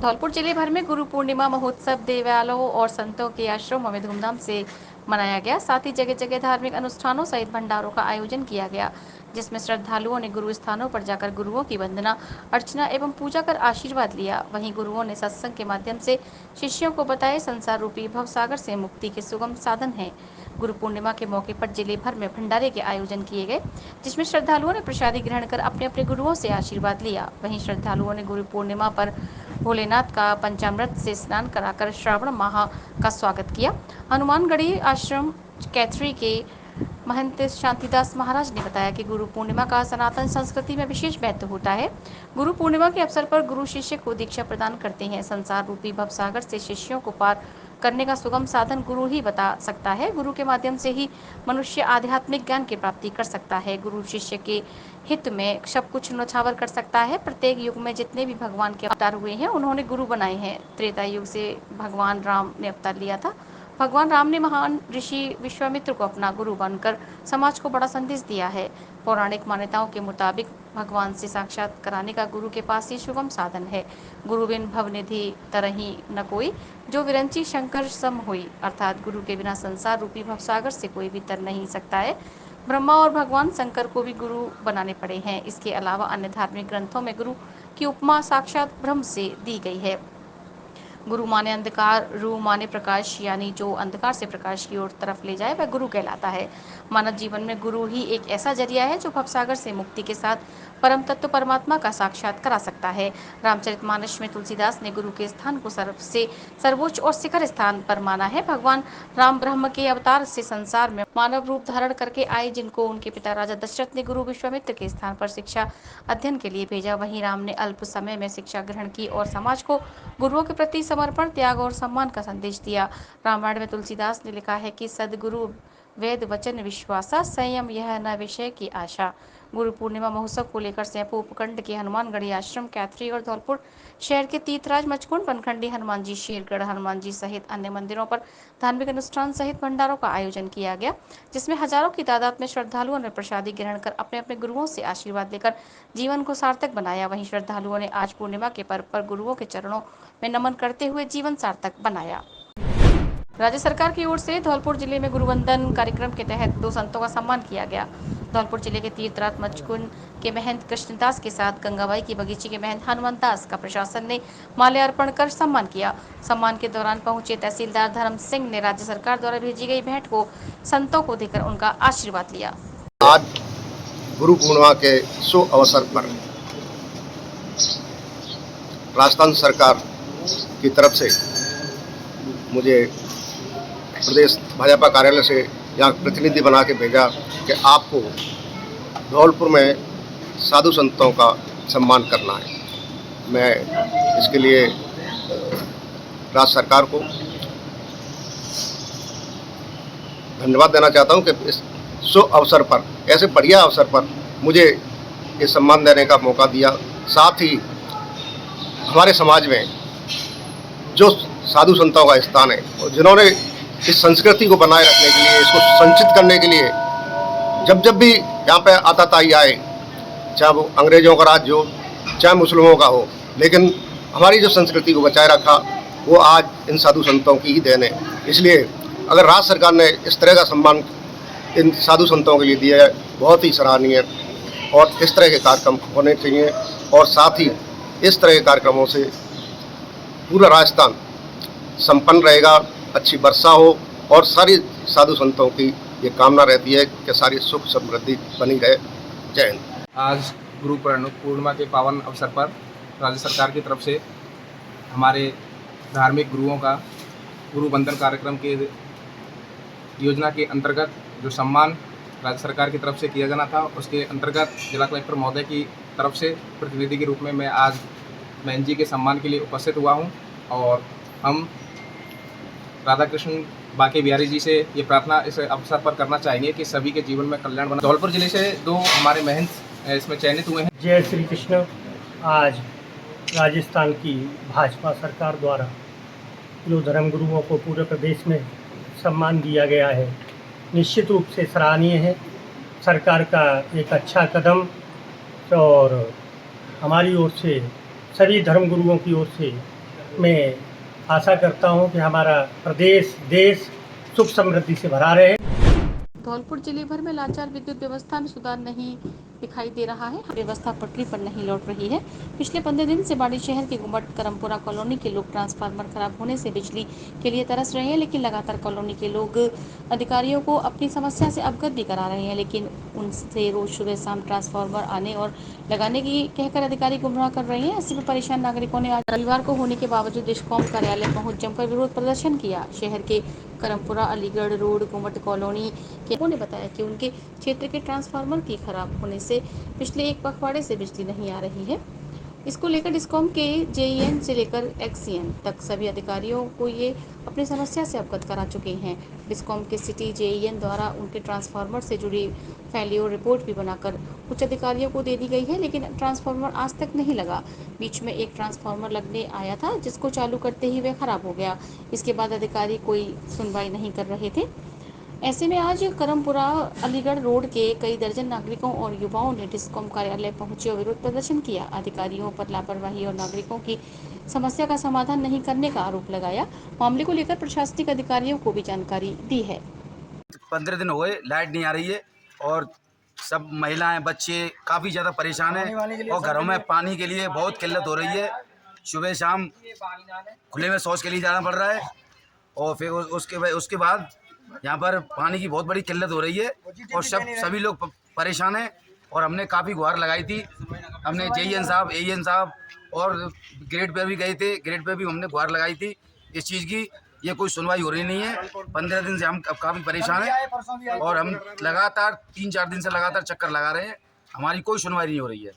धौलपुर जिले भर में गुरु पूर्णिमा महोत्सव देवालयों और संतों के आश्रमों में धूमधाम से मनाया गया। साथ ही जगह जगह धार्मिक अनुष्ठानों सहित भंडारों का आयोजन किया गया, जिसमें श्रद्धालुओं ने गुरु स्थानों पर जाकर गुरुओं की वंदना अर्चना एवं पूजा कर आशीर्वाद लिया। वहीं गुरुओं ने सत्संग के माध्यम से शिष्यों को बताए संसार रूपी भवसागर से मुक्ति के सुगम साधन है। गुरु पूर्णिमा के मौके पर जिले भर में भंडारे के आयोजन किए गए, जिसमें श्रद्धालुओं ने प्रसादी ग्रहण कर अपने अपने गुरुओं से आशीर्वाद लिया। वहीं श्रद्धालुओं ने गुरु पूर्णिमा पर भोलेनाथ का पंचामृत से स्नान कराकर श्रावण माह का स्वागत किया। हनुमानगढ़ी आश्रम कैथरी के महंत शांतिदास महाराज ने बताया कि गुरु पूर्णिमा का सनातन संस्कृति में विशेष महत्व होता है। गुरु पूर्णिमा के अवसर पर गुरु शिष्य को दीक्षा प्रदान करते हैं। संसार रूपी भवसागर से शिष्यों को पार करने का सुगम साधन गुरु ही बता सकता है। गुरु के माध्यम से ही मनुष्य आध्यात्मिक ज्ञान की प्राप्ति कर सकता है। गुरु शिष्य के हित में सब कुछ न्यौछावर कर सकता है। प्रत्येक युग में जितने भी भगवान के अवतार हुए हैं, उन्होंने गुरु बनाए हैं। त्रेता युग से भगवान राम ने अवतार लिया था। भगवान राम ने महान ऋषि विश्वामित्र को अपना गुरु बनकर समाज को बड़ा संदेश दिया है। पौराणिक मान्यताओं के मुताबिक भगवान से साक्षात कराने का गुरु के पास ही सुगम साधन है। गुरु बिन भवनिधि तरही न कोई, जो विरंची शंकर सम हुई, अर्थात गुरु के बिना संसार रूपी भवसागर से कोई भी तर नहीं सकता है। ब्रह्मा और भगवान शंकर को भी गुरु बनाने पड़े हैं। इसके अलावा अन्य धार्मिक ग्रंथों में गुरु की उपमा साक्षात ब्रह्म से दी गई है। गुरु माने अंधकार, रू माने प्रकाश, यानी जो अंधकार से प्रकाश की ओर तरफ ले जाए वह गुरु कहलाता है। मानव जीवन में गुरु ही एक ऐसा जरिया है जो भवसागर से मुक्ति के साथ परम तत्व परमात्मा का साक्षात करा सकता है। रामचरितमानस में तुलसीदास ने गुरु के स्थान को सबसे सर्वोच्च और शिखर स्थान पर माना है। भगवान राम ब्रह्म के अवतार से संसार में मानव रूप धारण करके आए, जिनको उनके पिता राजा दशरथ ने गुरु विश्वामित्र के स्थान पर शिक्षा अध्ययन के लिए भेजा। वहीं राम ने अल्प समय में शिक्षा ग्रहण की और समाज को गुरुओं के प्रति समर्पण, त्याग और सम्मान का संदेश दिया। रामायण में तुलसीदास ने लिखा है कि सदगुरु वेद वचन विश्वासा, संयम यह न विषय की आशा। गुरु पूर्णिमा महोत्सव को लेकर सैंपू उपखंड के हनुमानगढ़ी आश्रम कैथरी और धौलपुर शहर के तीर्थराज मचकुंड बनखंडी हनुमान जी, शेरगढ़ हनुमान जी सहित अन्य मंदिरों पर धार्मिक अनुष्ठान सहित भंडारों का आयोजन किया गया, जिसमें हजारों की तादाद में श्रद्धालुओं ने प्रसादी ग्रहण कर अपने अपने गुरुओं से आशीर्वाद लेकर जीवन को सार्थक बनाया। वहीं श्रद्धालुओं ने आज पूर्णिमा के पर्व पर गुरुओं के चरणों में नमन करते हुए जीवन सार्थक बनाया। राज्य सरकार की ओर से धौलपुर जिले में गुरुवंदन कार्यक्रम के तहत 2 संतों का सम्मान किया गया। धौलपुर जिले के तीर्थराज मचकुंड के महंत कृष्णदास के साथ गंगाबाई की बगीचे के महंत हनुमंत दास का प्रशासन ने माल्यार्पण कर सम्मान किया। सम्मान के दौरान पहुंचे तहसीलदार धर्म सिंह ने राज्य सरकार द्वारा भेजी गई भेंट को संतों को देकर उनका आशीर्वाद लिया। आज गुरु पूर्णिमा के शुभ अवसर पर राजस्थान सरकार की तरफ से मुझे प्रदेश भाजपा कार्यालय से यहाँ प्रतिनिधि बना के भेजा कि आपको धौलपुर में साधु संतों का सम्मान करना है। मैं इसके लिए राज्य सरकार को धन्यवाद देना चाहता हूँ कि इस शुभ अवसर पर, ऐसे बढ़िया अवसर पर मुझे ये सम्मान देने का मौका दिया। साथ ही हमारे समाज में जो साधु संतों का स्थान है और जिन्होंने इस संस्कृति को बनाए रखने के लिए, इसको संचित करने के लिए जब जब भी यहाँ पे आताताई आए, चाहे वो अंग्रेजों का राज हो, चाहे मुस्लिमों का हो, लेकिन हमारी जो संस्कृति को बचाए रखा वो आज इन साधु संतों की ही देन है। इसलिए अगर राज्य सरकार ने इस तरह का सम्मान इन साधु संतों के लिए दिया है, बहुत ही सराहनीय और इस तरह के कार्यक्रम होने चाहिए। और साथ ही इस तरह के कार्यक्रमों से पूरा राजस्थान संपन्न रहेगा, अच्छी वर्षा हो और सारी साधु संतों की ये कामना रहती है कि सारी सुख समृद्धि बनी रहे। जय हिंद। आज गुरु पूर्णिमा के पावन अवसर पर राज्य सरकार की तरफ से हमारे धार्मिक गुरुओं का गुरु वंदन कार्यक्रम के योजना के अंतर्गत जो सम्मान राज्य सरकार की तरफ से किया जाना था, उसके अंतर्गत जिला कलेक्टर महोदय की तरफ से प्रतिनिधि के रूप में मैं आज बहन जी के सम्मान के लिए उपस्थित हुआ हूं। और हम राधा कृष्ण बाके बिहारी जी से ये प्रार्थना इस अवसर पर करना चाहेंगे कि सभी के जीवन में कल्याण बना। धौलपुर जिले से 2 हमारे महंत इसमें चयनित हुए हैं। जय श्री कृष्ण। आज राजस्थान की भाजपा सरकार द्वारा जो धर्मगुरुओं को पूरे प्रदेश में सम्मान दिया गया है, निश्चित रूप से सराहनीय है। सरकार का एक अच्छा कदम और हमारी ओर से, सभी धर्मगुरुओं की ओर से मैं आशा करता हूं कि हमारा प्रदेश, देश सुख समृद्धि से भरा रहे। धौलपुर जिले भर में लाचार विद्युत व्यवस्था में सुधार नहीं दिखाई दे रहा है। व्यवस्था पटरी पर नहीं लौट रही है। पिछले 15 दिन से बाड़ी शहर के गुम्बट करमपुरा कॉलोनी के लोग ट्रांसफार्मर खराब होने से बिजली के लिए तरस रहे हैं, लेकिन लगातार कॉलोनी के लोग अधिकारियों को अपनी समस्या से अवगत भी करा रहे हैं, लेकिन उनसे रोज सुबह शाम ट्रांसफार्मर आने और लगाने की कहकर अधिकारी गुमराह कर रहे हैं। ऐसे में परेशान नागरिकों ने आज रविवार को होने के बावजूद डिस्कॉम कार्यालय पहुंच जमकर विरोध प्रदर्शन किया। शहर के करमपुरा, अलीगढ़ रोड, गुम्बट कॉलोनी के लोगों ने बताया कि उनके क्षेत्र के ट्रांसफार्मर की खराब होने से पिछले एक पखवाड़े से बिजली नहीं आ रही है। इसको लेकर डिस्कॉम के जेईएन से लेकर एक्सईएन तक सभी अधिकारियों को ये अपनी समस्या से अवगत करा चुके हैं। डिस्कॉम के सिटी जेईएन द्वारा उनके ट्रांसफार्मर से जुड़ी फेल्योर रिपोर्ट भी बनाकर उच्च अधिकारियों को दे दी गई है, लेकिन ट्रांसफार्मर आज तक नहीं लगा। बीच में एक ट्रांसफार्मर लगने आया था, जिसको चालू करते ही वह खराब हो गया। इसके बाद अधिकारी कोई सुनवाई नहीं कर रहे थे। ऐसे में आज करमपुरा, अलीगढ़ रोड के कई दर्जन नागरिकों और युवाओं ने डिस्कॉम कार्यालय पहुंचे और विरोध प्रदर्शन किया। अधिकारियों पर लापरवाही और नागरिकों की समस्या का समाधान नहीं करने का आरोप लगाया। मामले को लेकर प्रशासनिक अधिकारियों को भी जानकारी दी है। 15 दिन हो गए, लाइट नहीं आ रही है और सब महिलाएं, बच्चे काफ़ी ज़्यादा परेशान हैं और घरों में पानी के लिए बहुत किल्लत हो रही है। सुबह शाम खुले में शौच के लिए जाना पड़ रहा है और फिर उसके बाद यहाँ पर पानी की बहुत बड़ी किल्लत हो रही है और सभी लोग परेशान हैं। और हमने काफ़ी गुहार लगाई थी, हमने जेईएन साहब, एईएन साहब और ग्रेड पे भी गए थे, ग्रेड पे भी हमने गुहार लगाई थी इस चीज़ की। ये कोई सुनवाई हो रही नहीं है। 15 दिन से हम अब काफ़ी परेशान हैं और हम लगातार 3-4 दिन से लगातार चक्कर लगा रहे हैं, हमारी कोई सुनवाई नहीं हो रही है।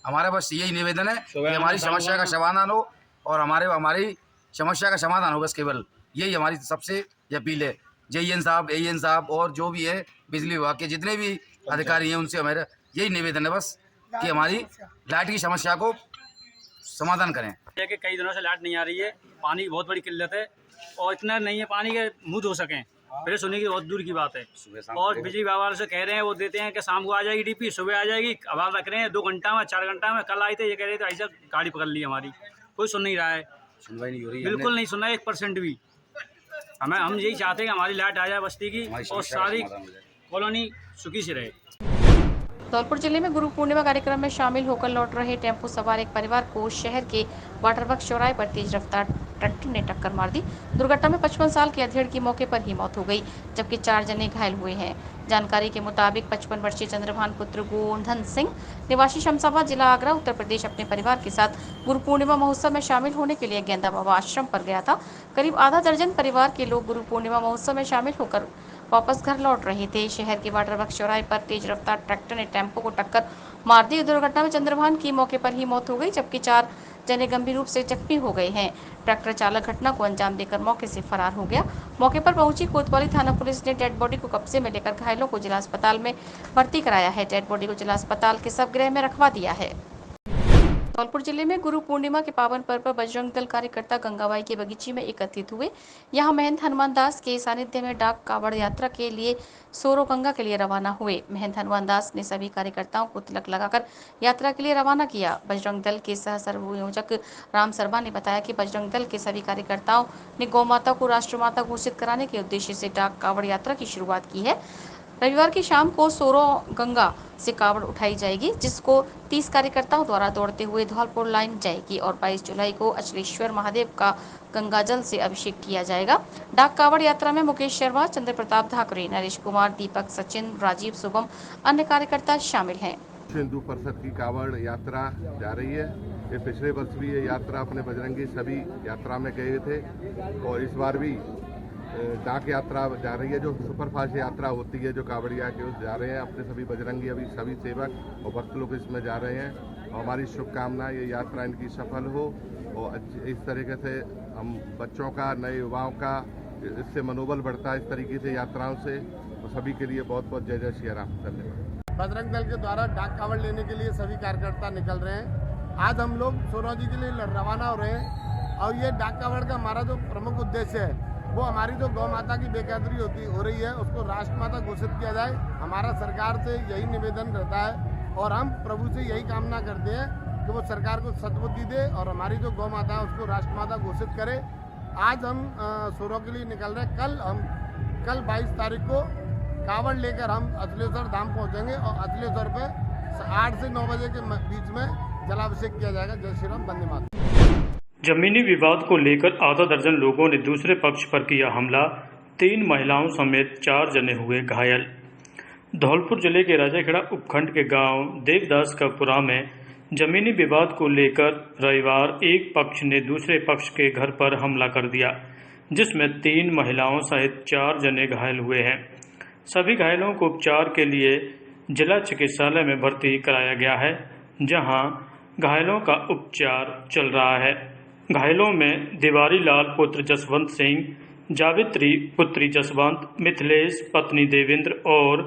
हमारा बस यही निवेदन है कि हमारी समस्या का समाधान हो और हमारी समस्या का समाधान हो, बस केवल यही हमारी सबसे अपील है। जेईएन साहब, एईएन साहब और जो भी है बिजली विभाग के जितने भी अधिकारी हैं, उनसे हमारा यही निवेदन है बस कि हमारी लाइट की समस्या को समाधान करें। कि कई दिनों से लाइट नहीं आ रही है, पानी की बहुत बड़ी किल्लत है और इतना नहीं है पानी के मुँह धो सकें, पहले सुनने की बहुत दूर की बात है। और बिजली विभाग वाले से कह रहे हैं, वो देते हैं कि शाम को आ जाएगी डीपी, सुबह आ जाएगी, आवाज़ रख रहे हैं 2 घंटा में, 4 घंटा में। कल आए थे, ये कह रहे थे ऐसा गाड़ी पकड़ ली हमारी, कोई सुन नहीं रहा है, सुनवाई नहीं हो रही है, बिल्कुल नहीं सुना 1% भी। हम यही चाहते हैं कि हमारी लाइट आ जाए बस्ती की और सारी कॉलोनी सुखी से रहे। धौलपुर जिले में गुरु पूर्णिमा कार्यक्रम में शामिल होकर लौट रहे टेम्पो सवार एक परिवार को शहर के वाटर वर्क्स चौराहे पर तेज रफ्तार ट्रैक्टर ने टक्कर मार दी। दुर्घटना में 55 साल के अधेड़ की मौके पर ही मौत हो गई, जबकि 4 जने घायल हुए हैं। जानकारी के मुताबिक 55 वर्षीय चंद्रभान पुत्र गोवर्धन सिंह निवासी शमशाबाद, जिला आगरा, उत्तर प्रदेश अपने परिवार के साथ गुरु पूर्णिमा महोत्सव में शामिल होने के लिए गेंदा बाबा आश्रम पर गया था। करीब आधा दर्जन परिवार के लोग गुरु पूर्णिमा महोत्सव में शामिल होकर वापस घर लौट रहे थे। शहर के वाटर वर्क्स चौराहे पर तेज रफ्तार ट्रैक्टर ने टेम्पो को टक्कर मार दी। दुर्घटना में चंद्रभान की मौके पर ही मौत हो गई, जबकि 4 जने गंभीर रूप से जख्मी हो गए हैं। ट्रैक्टर चालक घटना को अंजाम देकर मौके से फरार हो गया। मौके पर पहुंची कोतवाली थाना पुलिस ने डेड बॉडी को कब्जे में लेकर घायलों को जिला अस्पताल में भर्ती कराया है। डेड बॉडी को जिला अस्पताल के शवगृह में रखवा दिया है। धौलपुर जिले में गुरु पूर्णिमा के पावन पर्व पर बजरंग दल कार्यकर्ता गंगाबाई के बगीचे में एकत्रित हुए। यहां महंत हनुमान दास के सानिध्य में डाक कावड़ यात्रा के लिए सोरो गंगा के लिए रवाना हुए। महंत हनुमान दास ने सभी कार्यकर्ताओं को तिलक लगाकर यात्रा के लिए रवाना किया। बजरंग दल के सह संयोजक राम शर्मा ने बताया कि बजरंग दल के सभी कार्यकर्ताओं ने गौ माता को राष्ट्रमाता घोषित कराने के उद्देश्य से डाक कावड़ यात्रा की शुरुआत की है। रविवार की शाम को सोरो गंगा से कावड़ उठाई जाएगी, जिसको 30 कार्यकर्ताओं द्वारा दौड़ते हुए धौलपुर लाइन जाएगी और 22 जुलाई को अचलेश्वर महादेव का गंगाजल से अभिषेक किया जाएगा। डाक कावड़ यात्रा में मुकेश शर्मा, चंद्र प्रताप धाकरे, नरेश कुमार, दीपक, सचिन, राजीव, शुभम, अन्य कार्यकर्ता शामिल हैं। हिंदू परिषद की कावड़ यात्रा जा रही है। ये पिछले वर्ष भी ये यात्रा अपने बजरंगी सभी यात्रा में गए थे और इस बार भी डाक यात्रा जा रही है, जो सुपरफास्ट यात्रा होती है, जो कावड़िया के उस जा रहे हैं। अपने सभी बजरंगी अभी सभी सेवक और भक्त लोग इसमें जा रहे हैं और हमारी शुभकामना ये यात्रा इनकी सफल हो और इस तरीके से हम बच्चों का, नए युवाओं का इससे मनोबल बढ़ता है इस तरीके से यात्राओं से। और सभी के लिए बहुत बहुत जय जय श्री राम। धन्यवाद। बजरंग दल के द्वारा डाक कावड़ लेने के लिए सभी कार्यकर्ता निकल रहे हैं। आज हम लोग सोरो जी के लिए रवाना हो रहे हैं और ये डाक कावड़ का हमारा जो प्रमुख उद्देश्य है वो हमारी जो गौ माता की बेकदरी हो रही है उसको राष्ट्रमाता घोषित किया जाए। हमारा सरकार से यही निवेदन रहता है और हम प्रभु से यही कामना करते हैं कि वो सरकार को सद्बुद्धि दे और हमारी जो गौ माता है उसको राष्ट्रमाता घोषित करे। आज हम सोरो के लिए निकल रहे हैं। कल 22 तारीख को कावड़ लेकर हम अतलेश्वर धाम पहुंचेंगे और अतलेश्वर पे 8 से 9 बजे के बीच में जलाभिषेक किया जाएगा। जय श्री राम, वंदे मातरम। जमीनी विवाद को लेकर आधा दर्जन लोगों ने दूसरे पक्ष पर किया हमला, 3 महिलाओं समेत 4 जने हुए घायल। धौलपुर जिले के राजाखेड़ा उपखंड के गांव देवदास का पुरा में जमीनी विवाद को लेकर रविवार एक पक्ष ने दूसरे पक्ष के घर पर हमला कर दिया, जिसमें 3 महिलाओं सहित 4 जने घायल हुए हैं। सभी घायलों को उपचार के लिए जिला चिकित्सालय में भर्ती कराया गया है, जहां घायलों का उपचार चल रहा है। घायलों में दिवारी लाल पुत्र जसवंत सिंह, जावित्री पुत्री जसवंत, मिथिलेश पत्नी देवेंद्र और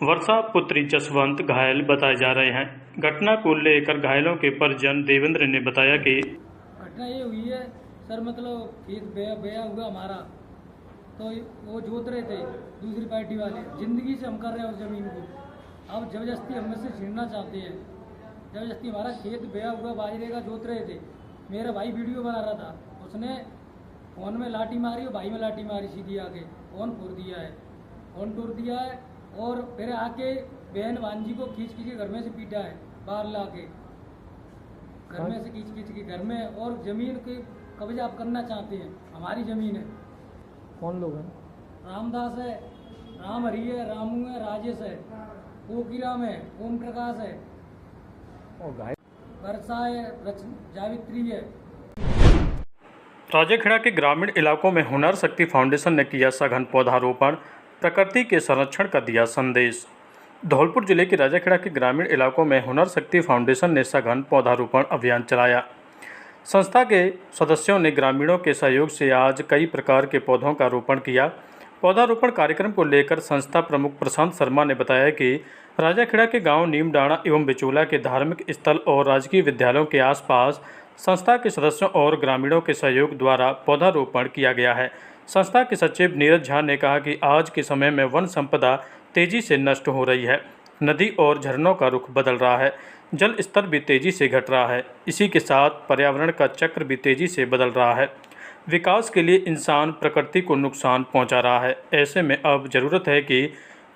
वर्षा पुत्री जसवंत घायल बताए जा रहे हैं। घटना को लेकर घायलों के परिजन देवेंद्र ने बताया कि घटना ये हुई है सर, मतलब खेत बया हुआ हमारा, तो वो जोत रहे थे दूसरी पार्टी वाले, जिंदगी से हम कर रहे हैं उस ज़मीन को। अब जबरदस्ती हम में से छीनना चाहते हैं। जबरदस्ती हमारा खेत बया हुआ बाजरे का जोत रहे थे। मेरा भाई वीडियो बना रहा था, उसने फोन में लाठी मारी और भाई में लाठी मारी, सीधी आके फोन फोड़ दिया है, फोन तोड़ दिया है। और फिर आके बहन भांजी को खींच के घर में से पीटा है, बाहर ला के घर में से खींच के घर में। और ज़मीन के कब्जा आप करना चाहते हैं, हमारी ज़मीन है। कौन लोग हैं? रामदास है, राम हरी है, रामू है, राजेश है, कोकीराम है, ओम प्रकाश है, वर्षा है, जावित्री है। राजाखेड़ा के ग्रामीण इलाकों में हुनर शक्ति फाउंडेशन ने किया सघन पौधारोपण, प्रकृति के संरक्षण का दिया संदेश। धौलपुर जिले के राजाखेड़ा के ग्रामीण इलाकों में हुनर शक्ति फाउंडेशन ने सघन पौधारोपण अभियान चलाया। संस्था के सदस्यों ने ग्रामीणों के सहयोग से आज कई प्रकार के पौधों का रोपण किया। पौधारोपण कार्यक्रम को लेकर संस्था प्रमुख प्रशांत शर्मा ने बताया कि राजाखेड़ा के गांव नीमडाणा एवं बिचोला के धार्मिक स्थल और राजकीय विद्यालयों के आसपास संस्था के सदस्यों और ग्रामीणों के सहयोग द्वारा पौधारोपण किया गया है। संस्था के सचिव नीरज झा ने कहा कि आज के समय में वन संपदा तेजी से नष्ट हो रही है, नदी और झरनों का रुख बदल रहा है, जल स्तर भी तेजी से घट रहा है, इसी के साथ पर्यावरण का चक्र भी तेजी से बदल रहा है। विकास के लिए इंसान प्रकृति को नुकसान पहुंचा रहा है। ऐसे में अब जरूरत है कि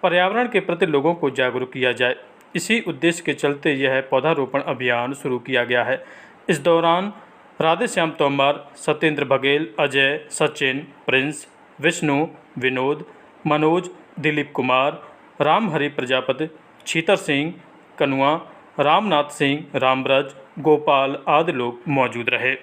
पर्यावरण के प्रति लोगों को जागरूक किया जाए। इसी उद्देश्य के चलते यह पौधारोपण अभियान शुरू किया गया है। इस दौरान राधेश्याम तोमर, सत्येंद्र बघेल, अजय, सचिन, प्रिंस, विष्णु, विनोद, मनोज, दिलीप कुमार, रामहरि प्रजापति, छीतर सिंह, कनुआ, रामनाथ सिंह, रामब्रज, गोपाल आदि लोग मौजूद रहे।